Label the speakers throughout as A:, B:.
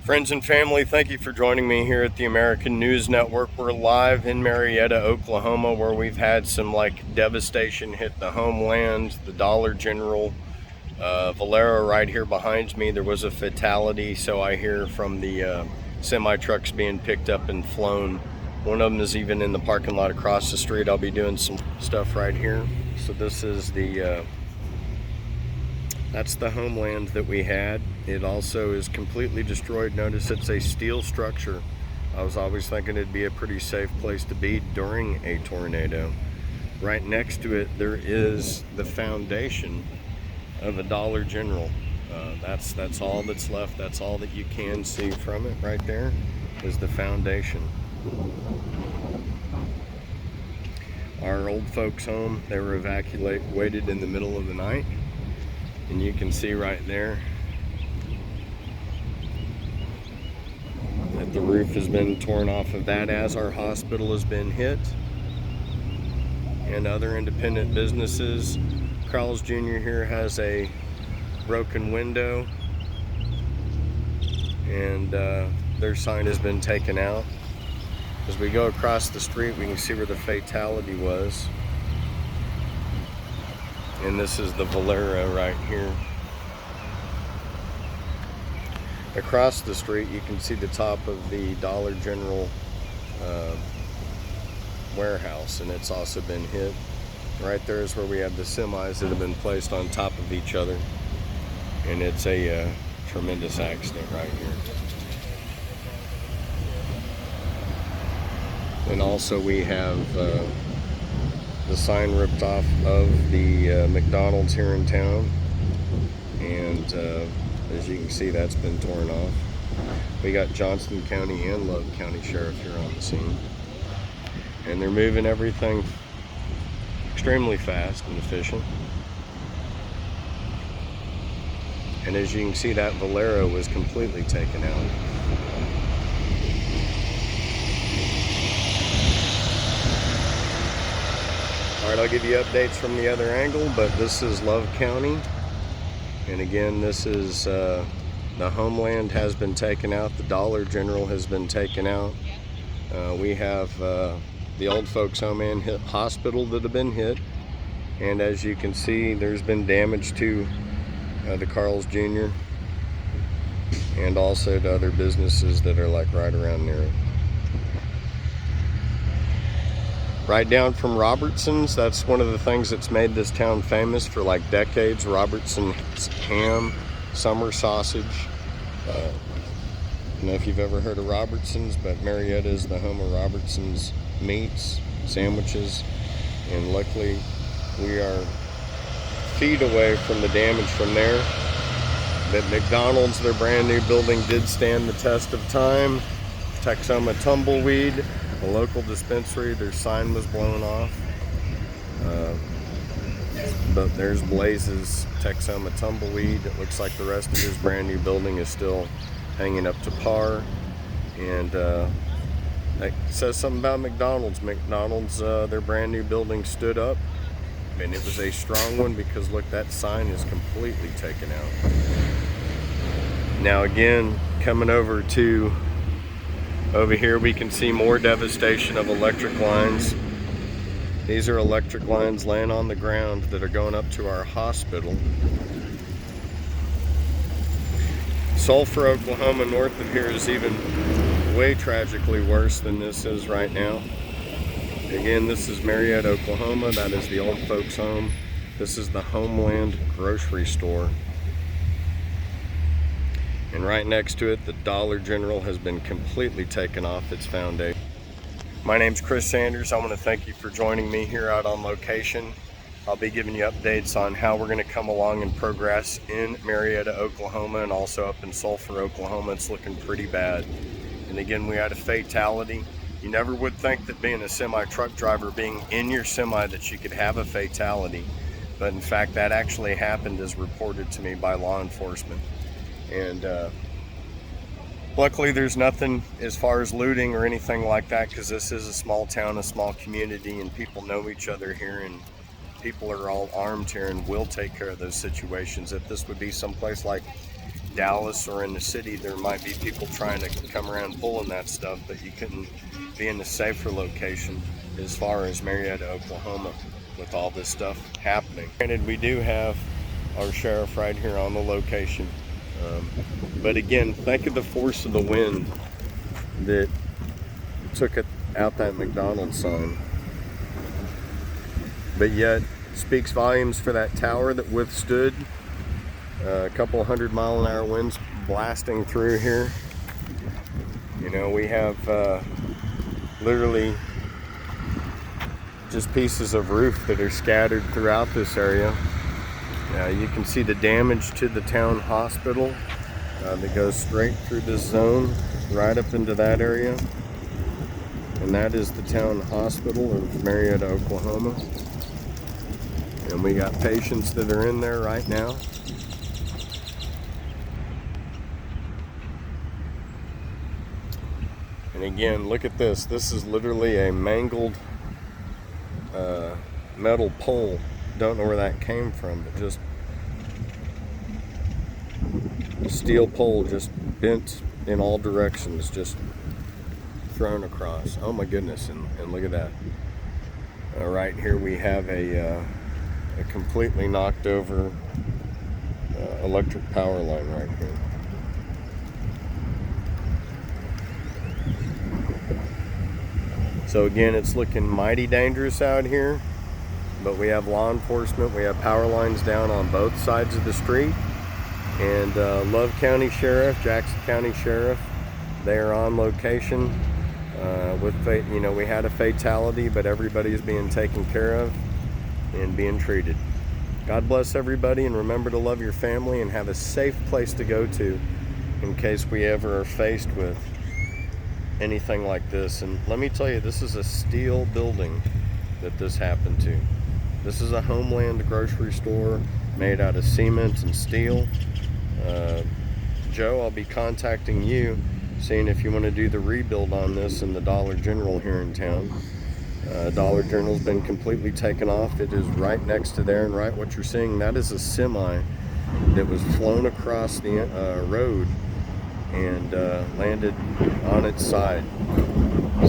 A: Friends and family, thank you for joining me here at the American News Network. We're live in Marietta, Oklahoma, where we've had some devastation hit the homeland, the Dollar General, Valero right here behind me. There was a fatality, so I hear from the semi-trucks being picked up and flown. One of them is even in the parking lot across the street. I'll be doing some stuff right here. So this is that's the homeland that we had. It also is completely destroyed. Notice it's a steel structure. I was always thinking it'd be a pretty safe place to be during a tornado. Right next to it, there is the foundation of a Dollar General. That's all that's left. That's all that you can see from it right there is the foundation. Our old folks' home, they were evacuated in the middle of the night. And you can see right there that the roof has been torn off of that, as our hospital has been hit, and other independent businesses. Carl's Jr. here has a broken window, and their sign has been taken out. As we go across the street, we can see where the fatality was. And this is the Valero right here. Across the street, you can see the top of the Dollar General warehouse, and it's also been hit. Right there is where we have the semis that have been placed on top of each other. And it's a tremendous accident right here. And also we have the sign ripped off of the McDonald's here in town, and as you can see, that's been torn off. We got Johnston County and Love County Sheriff here on the scene, and they're moving everything extremely fast and efficient. And as you can see, that Valero was completely taken out. Alright, I'll give you updates from the other angle, but this is Love County. And again, this is the homeland has been taken out. The Dollar General has been taken out. We have the old folks home and hospital that have been hit. And as you can see, there's been damage to the Carl's Jr. and also to other businesses that are right around near it. Right down from Robertson's, that's one of the things that's made this town famous for decades. Robertson's ham, summer sausage. I don't know if you've ever heard of Robertson's, but Marietta is the home of Robertson's meats, sandwiches, and luckily we are feet away from the damage from there. But McDonald's, their brand new building, did stand the test of time. Texoma Tumbleweed, a local dispensary, their sign was blown off. But there's Blaze's Texoma Tumbleweed. It looks like the rest of his brand new building is still hanging up to par. And that says something about McDonald's. McDonald's, their brand new building stood up. And it was a strong one because look, that sign is completely taken out. Now again, coming over here, we can see more devastation of electric lines. These are electric lines laying on the ground that are going up to our hospital. Sulphur, Oklahoma, north of here is even way tragically worse than this is right now. Again, this is Marietta, Oklahoma. That is the old folks' home. This is the Homeland grocery store. And right next to it, the Dollar General has been completely taken off its foundation. My name's Chris Sanders. I want to thank you for joining me here out on location. I'll be giving you updates on how we're going to come along and progress in Marietta, Oklahoma, and also up in Sulphur, Oklahoma. It's looking pretty bad. And again, we had a fatality. You never would think that being a semi-truck driver, being in your semi, that you could have a fatality. But in fact, that actually happened as reported to me by law enforcement. And luckily there's nothing as far as looting or anything like that, because this is a small town, a small community, and people know each other here, and people are all armed here and will take care of those situations. If this would be someplace like Dallas or in the city, there might be people trying to come around pulling that stuff, but you couldn't be in a safer location as far as Marietta, Oklahoma, with all this stuff happening. Granted, we do have our sheriff right here on the location, but again, think of the force of the wind that took it out that McDonald's sign, but yet speaks volumes for that tower that withstood a couple 100-mile-an-hour winds blasting through here. You know, we have literally just pieces of roof that are scattered throughout this area. You can see the damage to the town hospital that goes straight through this zone right up into that area, and that is the town hospital of Marietta, Oklahoma. And we got patients that are in there right now. And again, look at this. This is literally a mangled metal pole. Don't know where that came from, but just a steel pole just bent in all directions, just thrown across. Oh my goodness, and look at that. Right here we have a completely knocked over electric power line right here. So again, it's looking mighty dangerous out here, but we have law enforcement, we have power lines down on both sides of the street, and Love County Sheriff, Jackson County Sheriff, they are on location. You know, we had a fatality, but everybody is being taken care of and being treated. God bless everybody, and remember to love your family and have a safe place to go to in case we ever are faced with anything like this. And let me tell you, this is a steel building that this happened to. This is a Homeland grocery store made out of cement and steel. Joe, I'll be contacting you, seeing if you want to do the rebuild on this in the Dollar General here in town. Dollar General's been completely taken off. It is right next to there, and right what you're seeing, that is a semi that was flown across the road and landed on its side.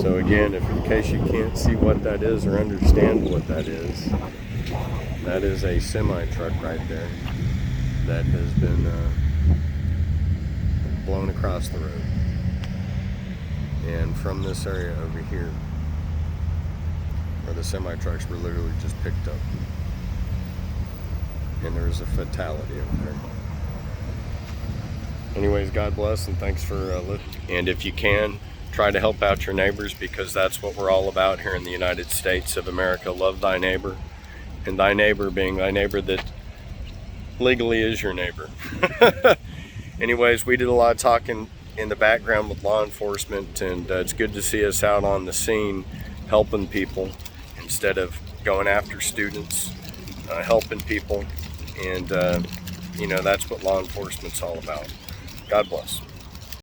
A: So again, if in case you can't see what that is or understand what that is a semi truck right there that has been blown across the road. And from this area over here, where the semi trucks were literally just picked up, and there was a fatality over there. Anyways, God bless, and thanks for listening. And if you can, try to help out your neighbors, because that's what we're all about here in the United States of America. Love thy neighbor, and thy neighbor being thy neighbor that legally is your neighbor. Anyways, we did a lot of talking in the background with law enforcement, and it's good to see us out on the scene helping people instead of going after students, helping people. And you know, that's what law enforcement's all about. God bless.